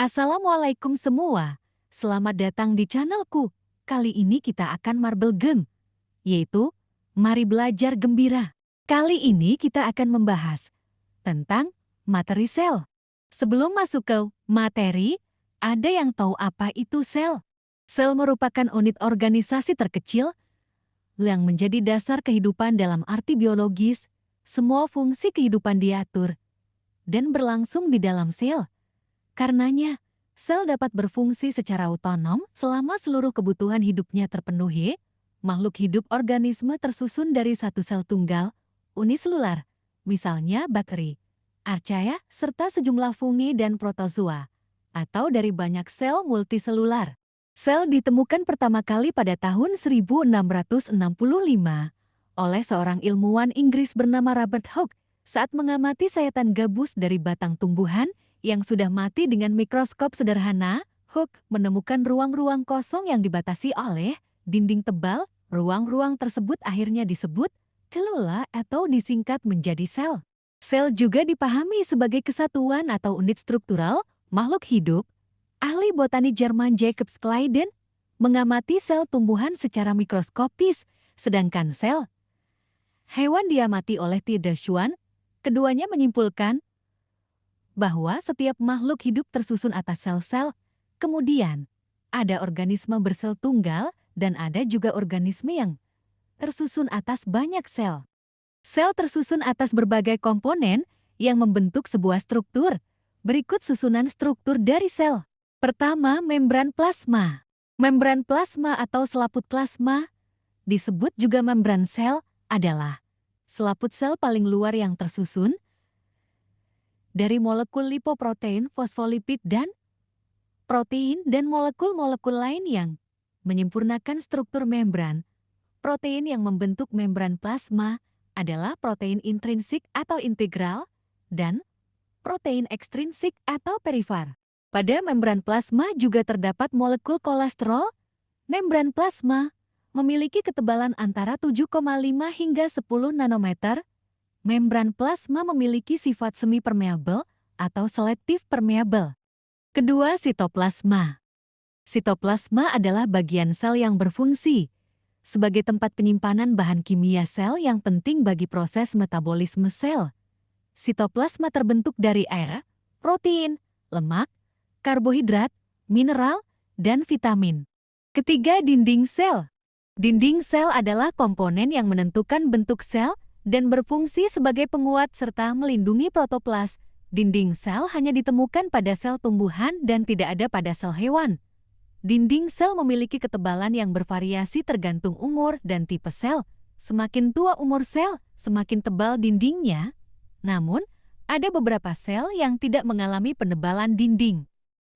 Assalamualaikum semua, selamat datang di channelku. Kali ini kita akan marble game, yaitu mari belajar gembira. Kali ini kita akan membahas tentang materi sel. Sebelum masuk ke materi, ada yang tahu apa itu sel? Sel merupakan unit organisasi terkecil yang menjadi dasar kehidupan dalam arti biologis. Semua fungsi kehidupan diatur dan berlangsung di dalam sel. Karenanya, sel dapat berfungsi secara otonom selama seluruh kebutuhan hidupnya terpenuhi. Makhluk hidup organisme tersusun dari satu sel tunggal, uniselular, misalnya bakteri, archaea, serta sejumlah fungi dan protozoa, atau dari banyak sel multiselular. Sel ditemukan pertama kali pada tahun 1665 oleh seorang ilmuwan Inggris bernama Robert Hooke saat mengamati sayatan gabus dari batang tumbuhan yang sudah mati dengan mikroskop sederhana. Hooke menemukan ruang-ruang kosong yang dibatasi oleh dinding tebal. Ruang-ruang tersebut akhirnya disebut selula atau disingkat menjadi sel. Sel juga dipahami sebagai kesatuan atau unit struktural makhluk hidup. Ahli botani Jerman Jacobs Claiden mengamati sel tumbuhan secara mikroskopis, sedangkan sel hewan diamati oleh Theodor Schwann. Keduanya menyimpulkan bahwa setiap makhluk hidup tersusun atas sel-sel. Kemudian, ada organisme bersel tunggal dan ada juga organisme yang tersusun atas banyak sel. Sel tersusun atas berbagai komponen yang membentuk sebuah struktur. Berikut susunan struktur dari sel. Pertama, membran plasma. Membran plasma atau selaput plasma, disebut juga membran sel, adalah selaput sel paling luar yang tersusun dari molekul lipoprotein, fosfolipid, dan protein dan molekul-molekul lain yang menyempurnakan struktur membran. Protein yang membentuk membran plasma adalah protein intrinsik atau integral dan protein ekstrinsik atau perifer. Pada membran plasma juga terdapat molekul kolesterol. Membran plasma memiliki ketebalan antara 7,5 hingga 10 nanometer. Membran plasma memiliki sifat semi-permeabel atau selektif permeabel. Kedua, sitoplasma. Sitoplasma adalah bagian sel yang berfungsi sebagai tempat penyimpanan bahan kimia sel yang penting bagi proses metabolisme sel. Sitoplasma terbentuk dari air, protein, lemak, karbohidrat, mineral, dan vitamin. Ketiga, dinding sel. Dinding sel adalah komponen yang menentukan bentuk sel dan berfungsi sebagai penguat serta melindungi protoplas. Dinding sel hanya ditemukan pada sel tumbuhan dan tidak ada pada sel hewan. Dinding sel memiliki ketebalan yang bervariasi tergantung umur dan tipe sel. Semakin tua umur sel, semakin tebal dindingnya. Namun, ada beberapa sel yang tidak mengalami penebalan dinding.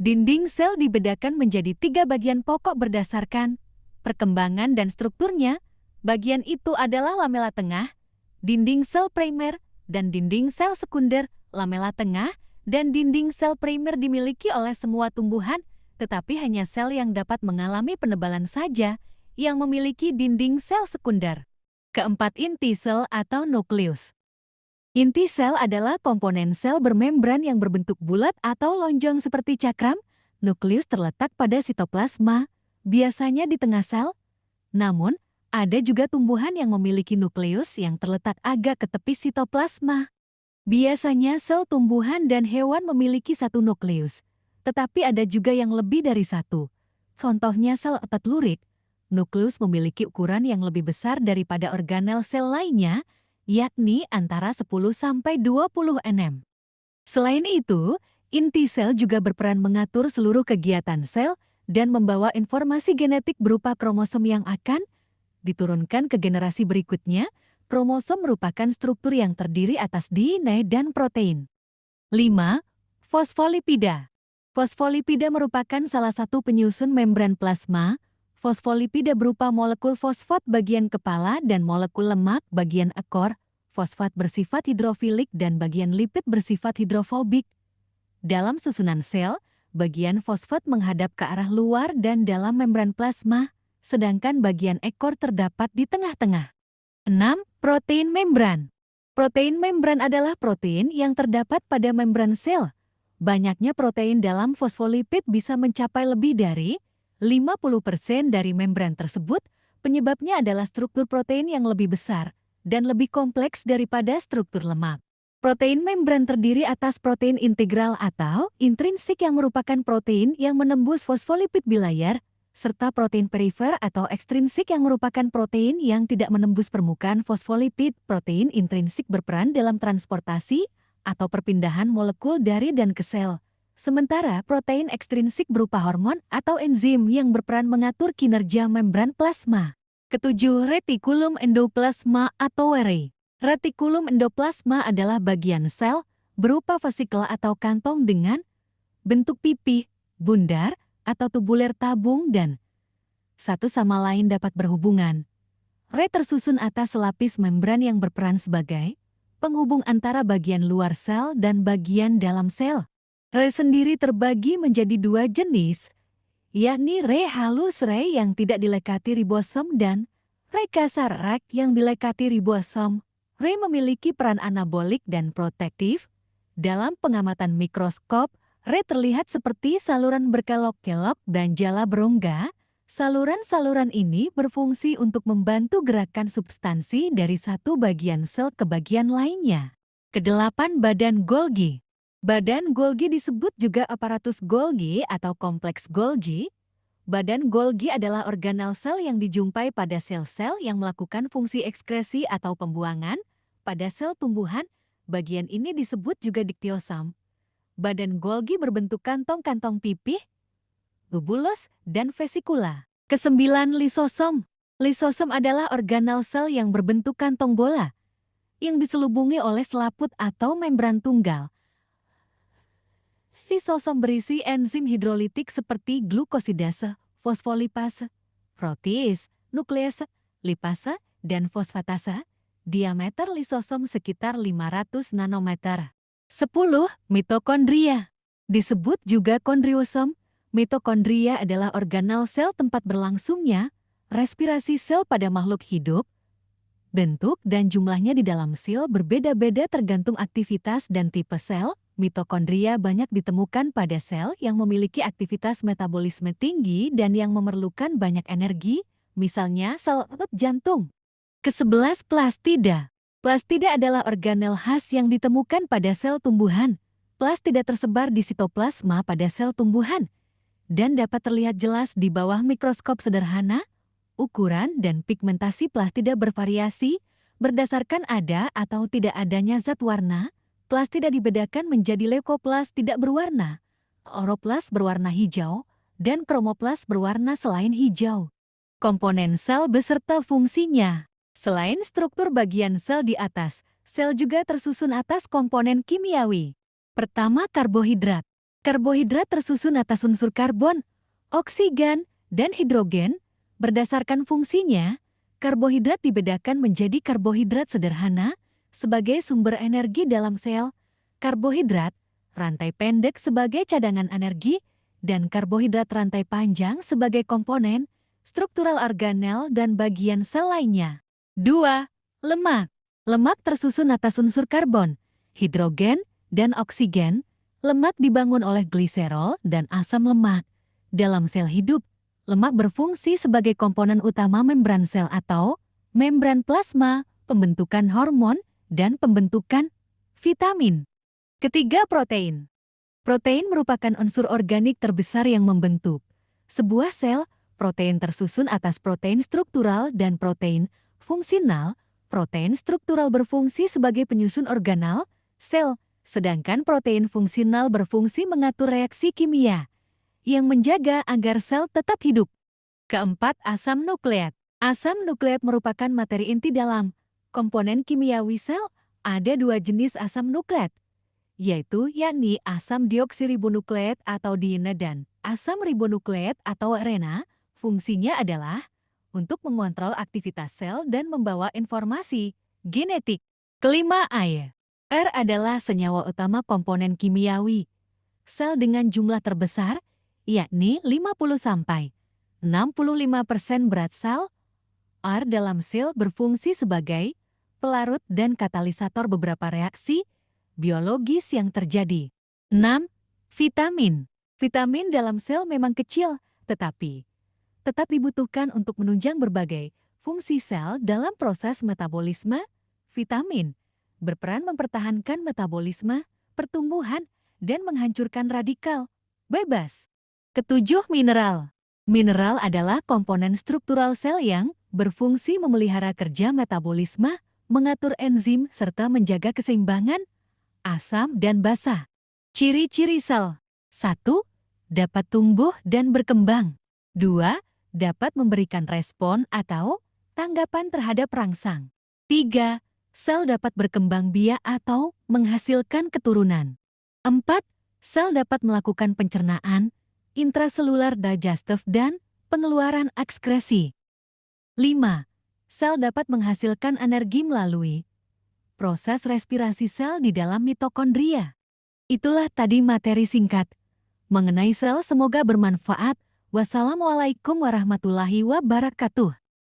Dinding sel dibedakan menjadi 3 bagian pokok berdasarkan perkembangan dan strukturnya. Bagian itu adalah lamela tengah, dinding sel primer, dan dinding sel sekunder. Lamela tengah dan dinding sel primer dimiliki oleh semua tumbuhan, tetapi hanya sel yang dapat mengalami penebalan saja yang memiliki dinding sel sekunder. Keempat, inti sel atau nukleus. Inti sel adalah komponen sel bermembran yang berbentuk bulat atau lonjong seperti cakram. Nukleus terletak pada sitoplasma, biasanya di tengah sel. Namun, ada juga tumbuhan yang memiliki nukleus yang terletak agak ke tepi sitoplasma. Biasanya sel tumbuhan dan hewan memiliki satu nukleus, tetapi ada juga yang lebih dari satu. Contohnya sel otot lurik. Nukleus memiliki ukuran yang lebih besar daripada organel sel lainnya, yakni antara 10 sampai 20 nm. Selain itu, inti sel juga berperan mengatur seluruh kegiatan sel dan membawa informasi genetik berupa kromosom yang akan diturunkan ke generasi berikutnya. Kromosom merupakan struktur yang terdiri atas DNA dan protein. 5. Fosfolipida. Fosfolipida merupakan salah satu penyusun membran plasma. Fosfolipida berupa molekul fosfat bagian kepala dan molekul lemak bagian ekor. Fosfat bersifat hidrofilik dan bagian lipid bersifat hidrofobik. Dalam susunan sel, bagian fosfat menghadap ke arah luar dan dalam membran plasma, sedangkan bagian ekor terdapat di tengah-tengah. 6. Protein membran. Protein membran adalah protein yang terdapat pada membran sel. Banyaknya protein dalam fosfolipid bisa mencapai lebih dari 50% dari membran tersebut. Penyebabnya adalah struktur protein yang lebih besar dan lebih kompleks daripada struktur lemak. Protein membran terdiri atas protein integral atau intrinsik yang merupakan protein yang menembus fosfolipid bilayar, serta protein perifer atau ekstrinsik yang merupakan protein yang tidak menembus permukaan fosfolipid. Protein intrinsik berperan dalam transportasi atau perpindahan molekul dari dan ke sel. Sementara protein ekstrinsik berupa hormon atau enzim yang berperan mengatur kinerja membran plasma. Ketujuh, retikulum endoplasma atau RE. Retikulum endoplasma adalah bagian sel berupa vesikel atau kantong dengan bentuk pipih, bundar, atau tubuler tabung dan satu sama lain dapat berhubungan. RE tersusun atas selapis membran yang berperan sebagai penghubung antara bagian luar sel dan bagian dalam sel. RE sendiri terbagi menjadi dua jenis, yakni RE halus RE yang tidak dilekati ribosom dan RE kasar RE yang dilekati ribosom. RE memiliki peran anabolik dan protektif. Dalam pengamatan mikroskop, RE terlihat seperti saluran berkelok-kelok dan jala berongga. Saluran-saluran ini berfungsi untuk membantu gerakan substansi dari satu bagian sel ke bagian lainnya. Kedelapan, badan Golgi. Badan Golgi disebut juga aparatus Golgi atau kompleks Golgi. Badan Golgi adalah organel sel yang dijumpai pada sel-sel yang melakukan fungsi ekskresi atau pembuangan. Pada sel tumbuhan, bagian ini disebut juga diktiosom. Badan Golgi berbentuk kantong-kantong pipih, tubulos, dan vesikula. Kesembilan, lisosom. Lisosom adalah organel sel yang berbentuk kantong bola, yang diselubungi oleh selaput atau membran tunggal. Lisosom berisi enzim hidrolitik seperti glukosidase, fosfolipase, protease, nuklease, lipase, dan fosfatase. Diameter lisosom sekitar 500 nanometer. 10. Mitokondria. Disebut juga kondriosom. Mitokondria adalah organel sel tempat berlangsungnya respirasi sel pada makhluk hidup. Bentuk dan jumlahnya di dalam sel berbeda-beda tergantung aktivitas dan tipe sel. Mitokondria banyak ditemukan pada sel yang memiliki aktivitas metabolisme tinggi dan yang memerlukan banyak energi, misalnya sel otot jantung. Ke-11, plastida. Plastida adalah organel khas yang ditemukan pada sel tumbuhan. Plastida tersebar di sitoplasma pada sel tumbuhan dan dapat terlihat jelas di bawah mikroskop sederhana. Ukuran dan pigmentasi plastida bervariasi berdasarkan ada atau tidak adanya zat warna. Plastida dibedakan menjadi leukoplas tidak berwarna, oroplas berwarna hijau, dan kromoplas berwarna selain hijau. Komponen sel beserta fungsinya. Selain struktur bagian sel di atas, sel juga tersusun atas komponen kimiawi. Pertama, karbohidrat. Karbohidrat tersusun atas unsur karbon, oksigen, dan hidrogen. Berdasarkan fungsinya, karbohidrat dibedakan menjadi karbohidrat sederhana sebagai sumber energi dalam sel, karbohidrat rantai pendek sebagai cadangan energi, dan karbohidrat rantai panjang sebagai komponen struktural organel dan bagian sel lainnya. 2. Lemak. Lemak tersusun atas unsur karbon, hidrogen, dan oksigen. Lemak dibangun oleh gliserol dan asam lemak. Dalam sel hidup, lemak berfungsi sebagai komponen utama membran sel atau membran plasma, pembentukan hormon, dan pembentukan vitamin. Ketiga, protein. Protein merupakan unsur organik terbesar yang membentuk sebuah sel. Protein tersusun atas protein struktural dan protein fungsional. Protein struktural berfungsi sebagai penyusun organel sel, sedangkan protein fungsional berfungsi mengatur reaksi kimia yang menjaga agar sel tetap hidup. Keempat, asam nukleat. Asam nukleat merupakan materi inti dalam komponen kimiawi sel. Ada dua jenis asam nukleat, yakni asam deoksiribonukleat atau diene dan asam ribonukleat atau RNA. Fungsinya adalah untuk mengontrol aktivitas sel dan membawa informasi genetik. Kelima, air. Air adalah senyawa utama komponen kimiawi sel dengan jumlah terbesar, yakni 50–65% berat sel. Air dalam sel berfungsi sebagai pelarut dan katalisator beberapa reaksi biologis yang terjadi. 6. Vitamin. Vitamin dalam sel memang kecil, tetapi tetap dibutuhkan untuk menunjang berbagai fungsi sel dalam proses metabolisme. Vitamin berperan mempertahankan metabolisme, pertumbuhan, dan menghancurkan radikal bebas. Ketujuh, mineral. Mineral adalah komponen struktural sel yang berfungsi memelihara kerja metabolisme, mengatur enzim, serta menjaga keseimbangan asam dan basa. Ciri-ciri sel. 1. Dapat tumbuh dan berkembang. 2. Dapat memberikan respon atau tanggapan terhadap rangsang. 3. Sel dapat berkembang biak atau menghasilkan keturunan. 4. Sel dapat melakukan pencernaan, intraselular digestif dan pengeluaran ekskresi. 5. Sel dapat menghasilkan energi melalui proses respirasi sel di dalam mitokondria. Itulah tadi materi singkat mengenai sel, semoga bermanfaat. Wassalamualaikum warahmatullahi wabarakatuh.